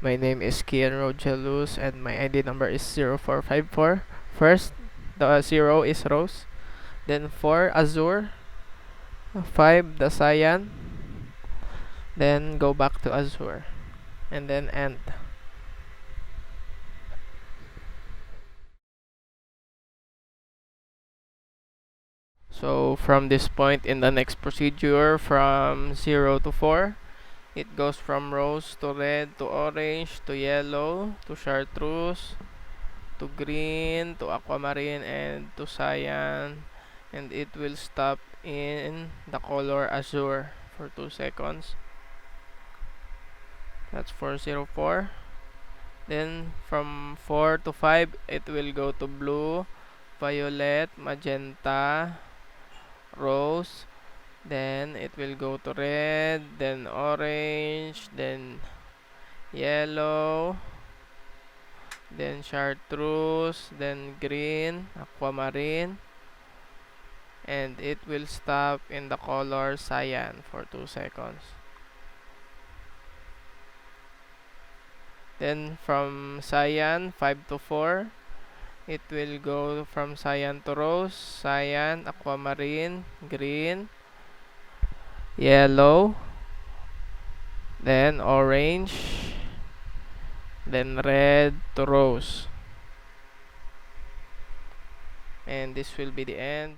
My name is Kian Rogelus and my ID number is 0454. First, the 0 is Rose, then 4 Azure, 5 the Cyan, then go back to Azure, and then end. So from this point in the next procedure, from 0 to 4, it goes from rose to red to orange to yellow to chartreuse to green to aquamarine and to cyan, and it will stop in the color azure for 2 seconds. That's 404. Then from 4 to 5, it will go to blue, violet, magenta, rose. Then it will go to red, then orange, then yellow, then chartreuse, then green, aquamarine, and it will stop in the color cyan for 2 seconds. Then from cyan 5 to 4, it will go from cyan to rose, cyan, aquamarine, green, yellow, then orange, then red to rose. And this will be the end.